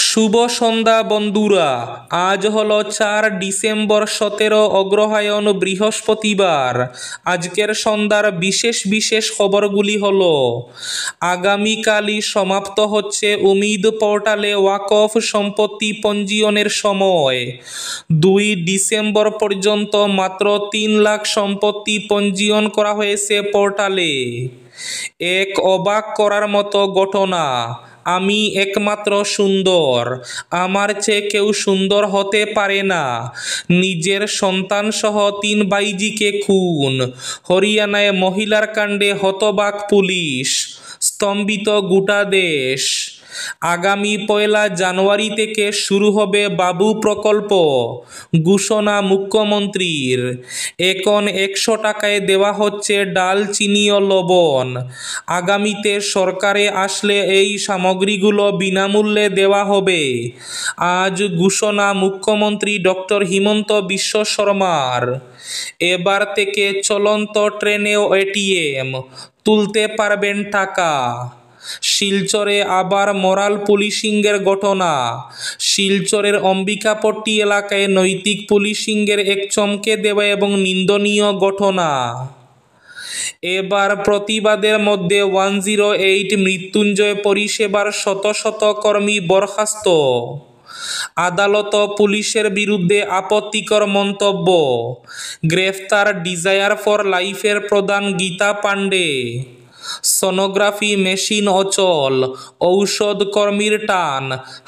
শুভ সন্ধ্যা বন্ধুরা, আজ হলো 4 ডিসেম্বর 17 অগ্রহায়ণ বৃহস্পতিবার। আজকের সন্ধ্যার বিশেষ বিশেষ খবরগুলি হলো, আগামীকালই সমাপ্ত হচ্ছে উমিদ পোর্টালে ওয়াকফ সম্পত্তি পঞ্জীয়নের সময়। 2 ডিসেম্বর পর্যন্ত মাত্র 3 লাখ সম্পত্তি পঞ্জীয়ন করা হয়েছে পোর্টালে। এক অবাক করার মতো ঘটনা, আমি একমাত্র সুন্দর, আমার চেয়ে কেউ সুন্দর হতে পারে না। নিজের সন্তান সহ 3 ভাইজিকে খুন। হরিয়ানায় মহিলার কাণ্ডে হতবাক পুলিশ, স্তম্ভিত গোটা দেশ। আগামী 1 জানুয়ারি থেকে শুরু হবে বাবু প্রকল্প, ঘোষণা মুখ্যমন্ত্রীর। এখন 100 টাকায় দেওয়া হচ্ছে ডাল, চিনি ও লবণ। আগামীতে সরকারে আসলে এই সামগ্রীগুলো বিনামূল্যে দেওয়া হবে। আজ ঘোষণা মুখ্যমন্ত্রী ডক্টর হিমন্ত বিশ্ব শর্মার। এবার থেকে চলন্ত ট্রেনেও এটিএম, তুলতে পারবেন টাকা। শিলচরে আবার মরাল পুলিশিংয়ের ঘটনা। শিলচরের অম্বিকাপট্টি এলাকায় নৈতিক পুলিশিংয়ের এক চমকে দেওয়া এবং নিন্দনীয় ঘটনা। এবার প্রতিবাদের মধ্যে 108 মৃত্যুঞ্জয় পরিষেবার শত শত কর্মী বরখাস্ত। আদালত পুলিশের বিরুদ্ধে আপত্তিকর মন্তব্য। গ্রেফতার ডিজায়ার ফর লাইফের প্রধান গীতা পান্ডে। সোনোগ্রাফি মেশিন অচল, ঔষধ কর্মীর টান।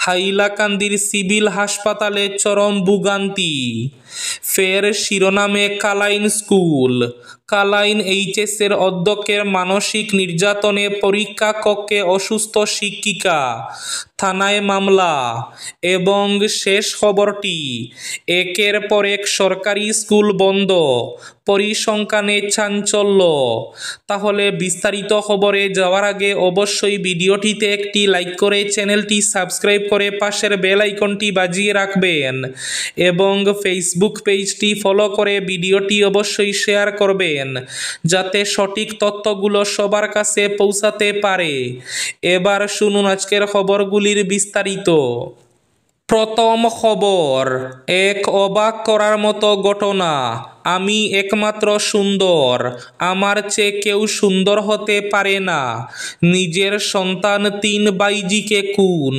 হাইলাকান্দির সিভিল হাসপাতালে চরম ভোগান্তি। ফের শিরোনামে কালাইন স্কুল। কালাইন এইচএসের অধ্যক্ষের মানসিক নির্যাতনে পরীক্ষা কক্ষে অসুস্থ শিক্ষিকা, থানায় মামলা। এবং শেষ খবরটি, একের পর এক সরকারি স্কুল বন্ধ, পরিসংখ্যানে চাঞ্চল্য। তাহলে বিস্তারিত খবরে যাওয়ার আগে অবশ্যই ভিডিওটিতে একটি লাইক করে চ্যানেলটি সাবস্ক্রাইব করে পাশের বেল আইকনটি বাজিয়ে রাখবেন এবং ফেসবুক পেজটি ফলো করে ভিডিওটি অবশ্যই শেয়ার করবেন, যাতে সঠিক তথ্যগুলো সবার কাছে পৌঁছাতে পারে। এবার শুনুন আজকের খবরগুলির বিস্তারিত। প্রথম খবর, এক অবাক করার মতো ঘটনা, আমি একমাত্র সুন্দর, আমার চেয়ে কেউ সুন্দর হতে পারে না। নিজের সন্তান 3 ভাইজিকে খুন।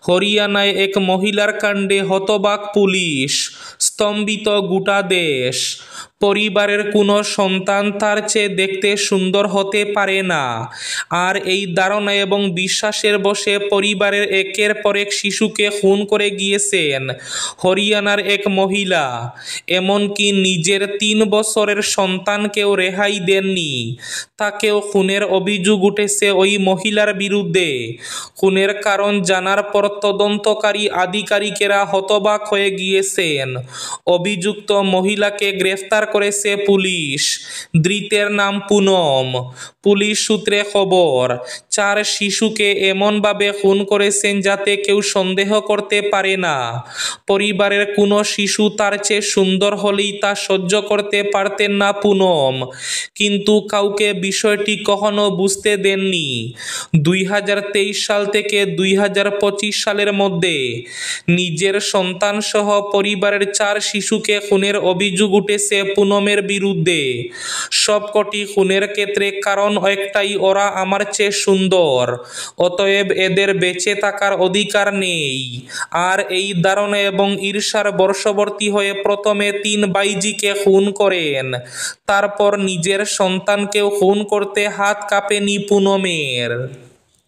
হরিয়ানায় এক মহিলার কাণ্ডে হতবাক পুলিশ, স্তম্ভিত গোটা দেশ। পরিবারের কোনো সন্তান তার চেয়ে দেখতে সুন্দর হতে পারে না, আর এই ধারণা এবং বিশ্বাসের বশে পরিবারের একের পর এক শিশুকে খুন করে গিয়েছেন হরিয়ানার এক মহিলা। এমনকি নিজের 3 বছরের সন্তানকেও রেহাই দেননি, তাকেও খুনের অভিযোগ উঠেছে ওই মহিলার বিরুদ্ধে। খুনের কারণ জানার পর তদন্তকারী আধিকারিকেরা হতবাক হয়ে গিয়েছেন। অভিযুক্ত মহিলাকে গ্রেফতার করেছে পুলিশ। ধৃতের নাম পুনম। পুলিশ সূত্রে খবর, 4 শিশুকে এমনভাবে খুন করেছেন যাতে কেউ সন্দেহ করতে পারে না। পরিবারের কোনো শিশু তার চেয়ে সুন্দর হলেই তা সহ্য করতে পারতেন না পুনম, কিন্তু কাউকে বিষয়টি কখনো বুঝতে দেননি। 2023 সাল থেকে 2025 সালের মধ্যে নিজের সন্তান সহ পরিবারের 4 শিশুকে খুনের অভিযোগ উঠেছে পুনমের বিরুদ্ধে। সবকটি খুনের ক্ষেত্রে কারণ একটাই, ওরা আমার চেয়ে সুন্দর, অতএব এদের বেঁচে থাকার অধিকার নেই। আর এই ধারণা এবং ঈর্ষার বশবর্তী হয়ে প্রথমে 3 ভাইজিকে খুন করেন, তারপর নিজের সন্তানকেও খুন করতে হাত কাঁপেনি পুনমের।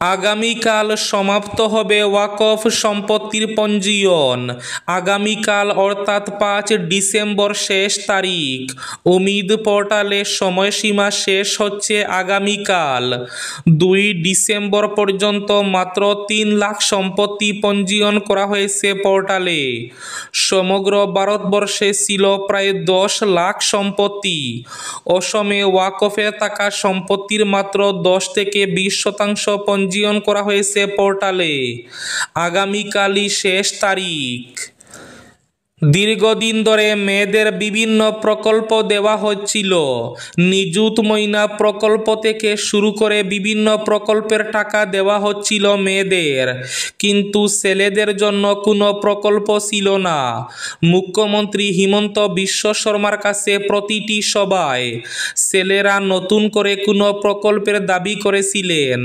আগামীকাল সমাপ্ত হবে ওয়াকফ সম্পত্তির পঞ্জীয়ন। আগামীকাল অর্থাৎ 5 ডিসেম্বর শেষ তারিখ। উমিদ পোর্টালে সময়সীমা শেষ হচ্ছে আগামীকাল। 2 ডিসেম্বর পর্যন্ত মাত্র 3 লাখ সম্পত্তি পঞ্জীয়ন করা হয়েছে পোর্টালে। সমগ্র ভারতবর্ষে ছিল প্রায় 10 লাখ সম্পত্তি। অসমে ওয়াকফে থাকা সম্পত্তির মাত্র 10 থেকে 20% পঞ্জীয়ন করা হয়েছে পোর্টালে। আগামীকালই শেষ তারিখ। দীর্ঘদিন ধরে মেয়েদের বিভিন্ন প্রকল্প দেওয়া হচ্ছিল। নিযুত ময়না প্রকল্প থেকে শুরু করে বিভিন্ন প্রকল্পের টাকা দেওয়া হচ্ছিল মেয়েদের, কিন্তু ছেলেদের জন্য কোনো প্রকল্প ছিল না। মুখ্যমন্ত্রী হিমন্ত বিশ্ব শর্মার কাছে প্রতিটি সভায় ছেলেরা নতুন করে কোনো প্রকল্পের দাবি করেছিলেন।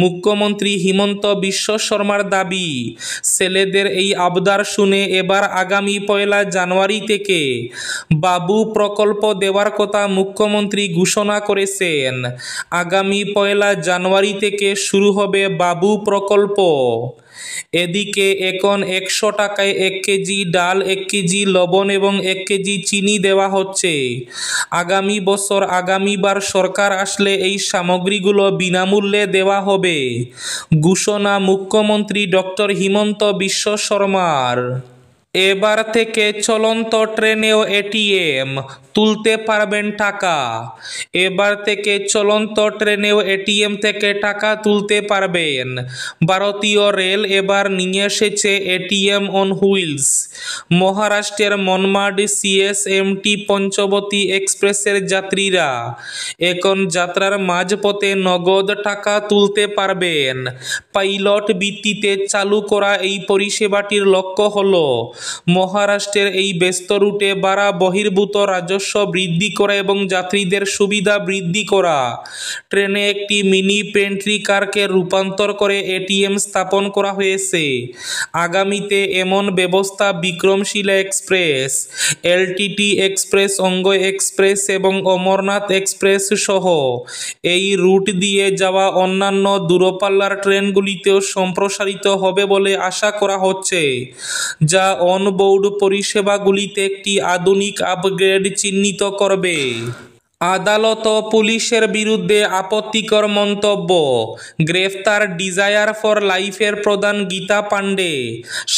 মুখ্যমন্ত্রী হিমন্ত বিশ্ব শর্মার দাবি, ছেলেদের এই আবদার শুনে এবার আগামী 1 জানুয়ারি থেকে বাবু প্রকল্প দেওয়ার কথা মুখ্যমন্ত্রী ঘোষণা করেছেন। আগামী 1 জানুয়ারি থেকে শুরু হবে বাবু প্রকল্প। এদিকে এখন 100 টাকায় 1 কেজি ডাল, 1 কেজি লবণ এবং 1 কেজি চিনি দেওয়া হচ্ছে। আগামী বছর আগামীবার সরকার আসলে এই সামগ্রীগুলো বিনামূল্যে দেওয়া হবে। ঘোষণা মুখ্যমন্ত্রী ডক্টর হিমন্ত বিশ্ব শর্মার। এবার থেকে চলন্ত ট্রেনেও এটিএম তুলতে পারবেন টাকা। এবার থেকে চলন্ত ট্রেনেও এটিএম থেকে টাকা তুলতে পারবেন। ভারতীয় রেল এবার নিয়ে এসেছে এটিএম অন হুইলস। মহারাষ্ট্রের মনমাড সিএসএমটি পঞ্চবতী এক্সপ্রেসের যাত্রীরা এখন যাত্রার মাঝপথে নগদ টাকা তুলতে পারবেন। পাইলট ভিত্তিতে চালু করা এই পরিষেবাটির লক্ষ্য হল মহারাষ্ট্রের এই ব্যস্ত রুটে ভাড়া বহির্ভূত রাজস্ব বৃদ্ধি করা এবং যাত্রীদের সুবিধা বৃদ্ধি করা। ট্রেনে একটি মিনি পেন্ট্রি কারকে রূপান্তর করে এটিএম স্থাপন করা হয়েছে। আগামীতে এমন ব্যবস্থা বিক্রমশিলা এক্সপ্রেস, এলটিটি এক্সপ্রেস, অঙ্গ এক্সপ্রেস এবং অমরনাথ এক্সপ্রেস সহ এই রুট দিয়ে যাওয়া অন্যান্য দূরপাল্লার ট্রেনগুলিতেও সম্প্রসারিত হবে বলে আশা করা হচ্ছে, যা অনবোর্ড পরিষেবাগুলিতে একটি আধুনিক আপগ্রেড চিহ্নিত করবে। আদালত ও পুলিশের বিরুদ্ধে আপত্তিকর মন্তব্য, গ্রেফতার ডিজায়ার ফর লাইফের প্রধান গীতা পাণ্ডে।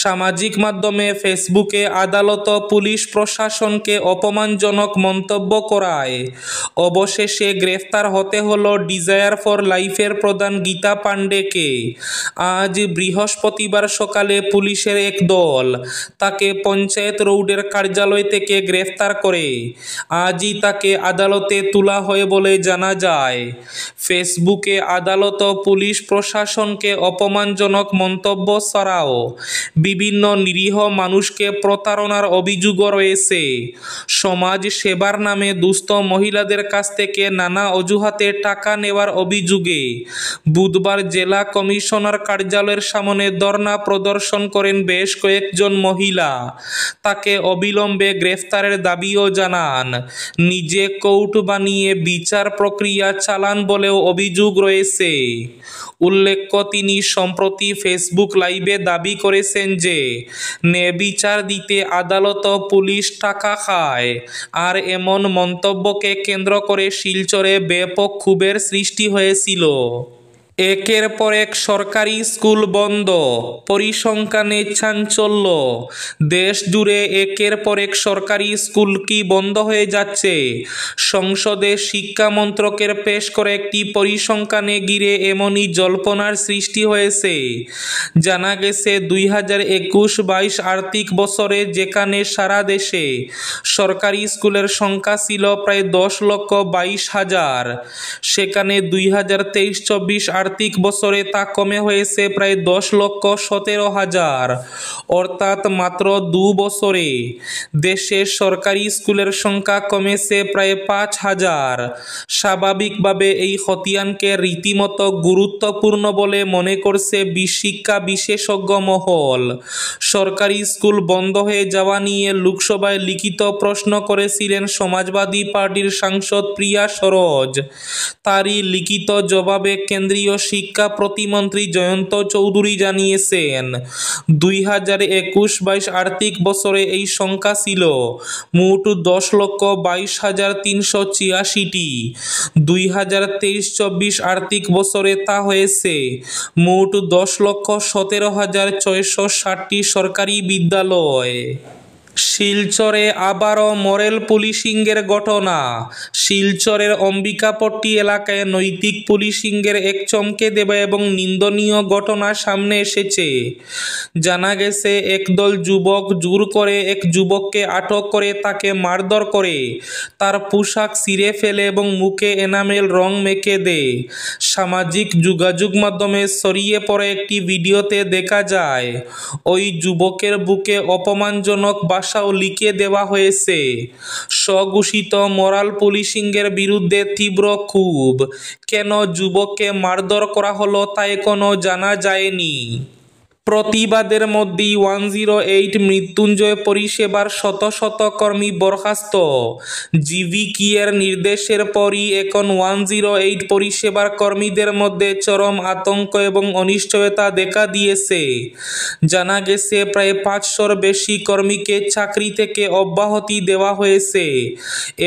সামাজিক মাধ্যমে ফেসবুকে আদালত ও পুলিশ প্রশাসনকে অপমানজনক মন্তব্য করায় অবশেষে গ্রেফতার হতে হলো ডিজায়ার ফর লাইফের প্রধান গীতা পাণ্ডেকে। আজ বৃহস্পতিবার সকালে পুলিশের এক দল তাকে পঞ্চায়েত রোডের কার্যালয় থেকে গ্রেফতার করে। আজই তাকে আদালতে তোলা হয় বলে জানা যায়। ফেসবুকে আদালত ও পুলিশ প্রশাসনকে অপমানজনক মন্তব্য ছাড়াও বিভিন্ন নিরীহ মানুষকে প্রতারণার অভিযোগও রয়েছে। সমাজ সেবার নামে দুস্থ মহিলাদের কাছ থেকে নানা অজুহাতে টাকা নেওয়ার অভিযোগে বুধবার জেলা কমিশনার কার্যালয়ের সামনে ধর্ণা প্রদর্শন করেন বেশ কয়েকজন মহিলা। তাকে অবিলম্বে গ্রেফতারের দাবিও জানান। নিজে কোর্ট বানিয়ে বিচার প্রক্রিয়া চালান বলেও অভিযোগ রয়েছে। উল্লেখ্য, তিনি সম্প্রতি ফেসবুক লাইভে দাবি করেছেন যে ন্যায়বিচার দিতে আদালত ও পুলিশ টাকা খায়। আর এমন মন্তব্যকে কেন্দ্র করে শিলচরে ব্যাপক ক্ষোভের সৃষ্টি হয়েছিল। একের পর এক সরকারি স্কুল বন্ধ, পরিসংখ্যানে চাঞ্চল্য। দেশ জুড়ে একের পর এক সরকারি স্কুল কি বন্ধ হয়ে যাচ্ছে। সংসদে শিক্ষা মন্ত্রকের পেশ করা একটি পরিসংখ্যানে ঘিরে এমনই জল্পনার সৃষ্টি হয়েছে। জানা গেছে 2021-22 আর্থিক বছরে যেখানে সারা দেশে সরকারি স্কুলের সংখ্যা ছিল প্রায় 10,22,000, সেখানে 2023-24 আর্থিক বছরে তা কমে হয়েছে প্রায় 10,17,000। অর্থাৎ মাত্র 2 বছরে দেশে সরকারি স্কুলের সংখ্যা কমেছে প্রায় 5,000। স্বাভাবিকভাবে এই খতিয়ানকে রীতিমতো গুরুত্বপূর্ণ বলে মনে করছে শিক্ষা বিশেষজ্ঞ মহল। সরকারি স্কুল বন্ধ হয়ে যাওয়া নিয়ে লোকসভায় লিখিত প্রশ্ন করেছিলেন সমাজবাদী পার্টির সাংসদ প্রিয়া সরোজ। তারই লিখিত জবাবে কেন্দ্রীয় শিক্ষা প্রতিমন্ত্রী জয়ন্ত চৌধুরী জানিয়েছেন, 2021-22 আর্থিক বছরে এই সংখ্যা ছিল মোট 10,22,386টি। 2023-24 আর্থিক বছরে তা হয়েছে মোট 10,17,660টি সরকারি বিদ্যালয়। শিলচরে আবারও মরেল পুলিশিংয়ের ঘটনা। শিলচরের অম্বিকাপট্টি এলাকায় নৈতিক পুলিশিংয়ের এক চমকে দেওয়া এবং নিন্দনীয় ঘটনা সামনে এসেছে। জানা গেছে, একদল যুবক জোর করে এক যুবককে আটক করে তাকে মারধর করে, তার পোশাক ছিঁড়ে ফেলে এবং মুখে এনামেল রং মেখে দেয়। সামাজিক যোগাযোগ মাধ্যমে ছড়িয়ে পড়ে একটি ভিডিওতে দেখা যায় ওই যুবকের বুকে অপমানজনক ভাষাও লিখে দেওয়া হয়েছে। স্বঘোষিত মোরাল পুলিশিংয়ের বিরুদ্ধে তীব্র ক্ষোভ। কেন যুবককে মারধর করা হলো তা এখনও জানা যায়নি। প্রতিবাদের মধ্যেই 108 মৃত্যুঞ্জয় পরিষেবার শত শত কর্মী বরখাস্ত। জিভিকিয়ের নির্দেশের পরই এখন 108 পরিষেবার কর্মীদের মধ্যে চরম আতঙ্ক এবং অনিশ্চয়তা দেখা দিয়েছে। জানা গেছে, প্রায় 500-র বেশি কর্মীকে চাকরি থেকে অব্যাহতি দেওয়া হয়েছে।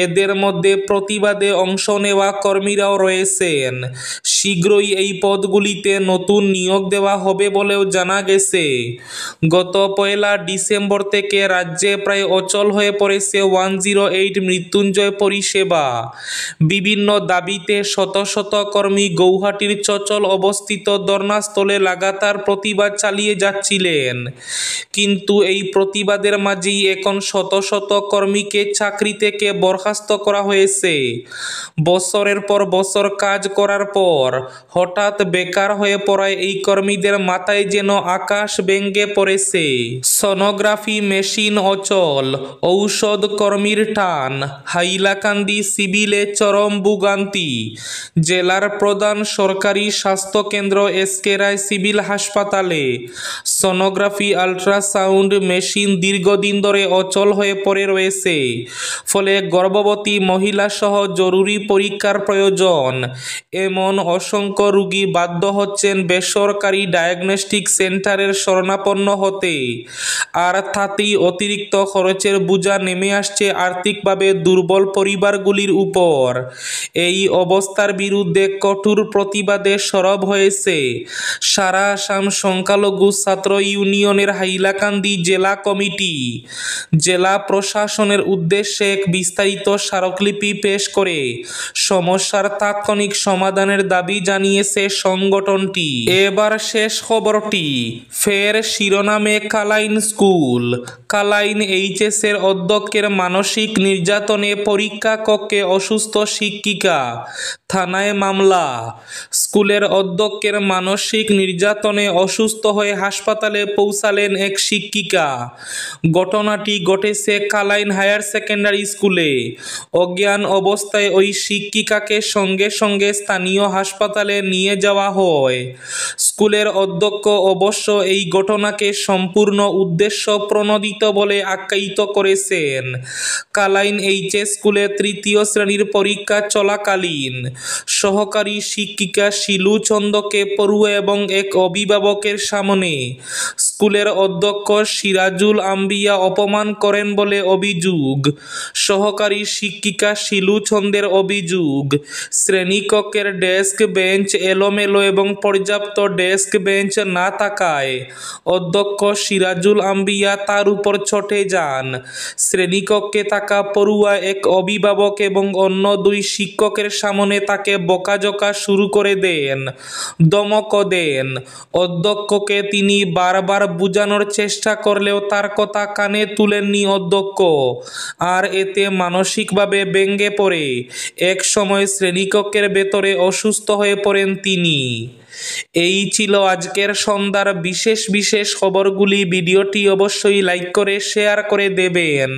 এদের মধ্যে প্রতিবাদে অংশ নেওয়া কর্মীরাও রয়েছেন। শীঘ্রই এই পদগুলিতে নতুন নিয়োগ দেওয়া হবে বলেও জানা গেছে। গত 1 ডিসেম্বর থেকে রাজ্যে প্রায় অচল হয়ে পড়েছে 108 মৃত্যুঞ্জয় পরিষেবা। বিভিন্ন দাবিতে শত শত কর্মী গৌহাটির চচল অবস্থিত ধর্নাস্থলে লাগাতার প্রতিবাদ চালিয়ে যাচ্ছিলেন। কিন্তু এই প্রতিবাদের মাঝেই এখন শত শত কর্মীকে চাকরি থেকে বরখাস্ত করা হয়েছে। বছরের পর বছর কাজ করার পর হঠাৎ বেকার হয়ে পড়ায় এই কর্মীদের মাথায় যেন আকাশ ভেঙে পড়েছে। সোনোগ্রাফি মেশিন অচল, ঔষধ কর্মীর টান, হাইলাকান্দি সিভিলে চরম ভোগান্তি। জেলার প্রধান সরকারি স্বাস্থ্যকেন্দ্র এসকে রায় সিভিল হাসপাতালে সোনোগ্রাফি আল্ট্রাসাউন্ড মেশিন দীর্ঘদিন ধরে অচল হয়ে পড়ে রয়েছে। ফলে গর্ভবতী মহিলা সহ জরুরি পরীক্ষার প্রয়োজন এমন অসংখ্য রোগী বাধ্য হচ্ছেন বেসরকারি ডায়াগনস্টিক সেন্টারের শরণাপন্ন হতে। আর তাতেই অতিরিক্ত খরচের বোঝা নেমে আসছে আর্থিকভাবে দুর্বল পরিবারগুলির উপর। এই অবস্থার বিরুদ্ধে কঠোর প্রতিবাদে সরব হয়েছে সারা আসাম সংখ্যালঘু ছাত্র ইউনিয়নের হাইলাকান্দি জেলা কমিটি। জেলা প্রশাসনের উদ্দেশ্যে এক বিস্তারিত স্মারকলিপি পেশ করে সমস্যার তাৎক্ষণিক সমাধানের দাবি জানিয়েছে সংগঠনটি। এবার শেষ খবরটি ফের শিরোনামে কালাইন স্কুল। কালাইন এইচএসের অধ্যক্ষের মানসিক নির্যাতনে পরীক্ষা কক্ষে অসুস্থ শিক্ষিকা, থানায় মামলা। স্কুলের অধ্যক্ষের মানসিক নির্যাতনে অসুস্থ হয়ে হাসপাতালে পৌঁছালেন এক শিক্ষিকা। ঘটনাটি ঘটেছে কালাইন হায়ার সেকেন্ডারি স্কুলে। অজ্ঞান অবস্থায় ওই শিক্ষিকাকে সঙ্গে সঙ্গে স্থানীয় হাসপাতালে নিয়ে যাওয়া হয়। স্কুলের অধ্যক্ষ অবশ্য এই ঘটনাকে সম্পূর্ণ উদ্দেশ্য প্রণোদিত বলে আখ্যায়িত করেছেন। কালাইন এইচএস স্কুলে 3য় শ্রেণীর পরীক্ষা চলাকালীন সহকারী শিক্ষিকা শিলু চন্দকে পড়ুয়া এবং এক অভিভাবকের সামনে স্কুলের অধ্যক্ষ সিরাজুল আম্বিয়া অপমান করেন বলে অভিযোগ। সহকারী শিক্ষিকা শিলু চন্দের অভিযোগ, শ্রেণীকক্ষের ডেস্ক বেঞ্চ এলোমেলো এবং পর্যাপ্ত ডেস্ক বেঞ্চ না থাকায় অধ্যক্ষ সিরাজুল আম্বিয়া তার উপর চটে যান। শ্রেণীকক্ষে থাকা পড়ুয়া এক অভিভাবক এবং অন্য 2 শিক্ষকের সামনে তাকে বকাঝকা শুরু করে দেন, ধমকও দেন। অধ্যক্ষকে তিনি বারবার বোঝানোর চেষ্টা করলেও তার কথা কানে তুলেননি অধ্যক্ষ। আর এতে মানসিকভাবে ভেঙে পড়ে এক সময় শ্রেণীকক্ষের ভেতরে অসুস্থ হয়ে পড়েন তিনি। এই ছিল আজকের সন্ধ্যার বিশেষ বিশেষ খবরগুলি। ভিডিওটি অবশ্যই লাইক করে শেয়ার করে দেবেন।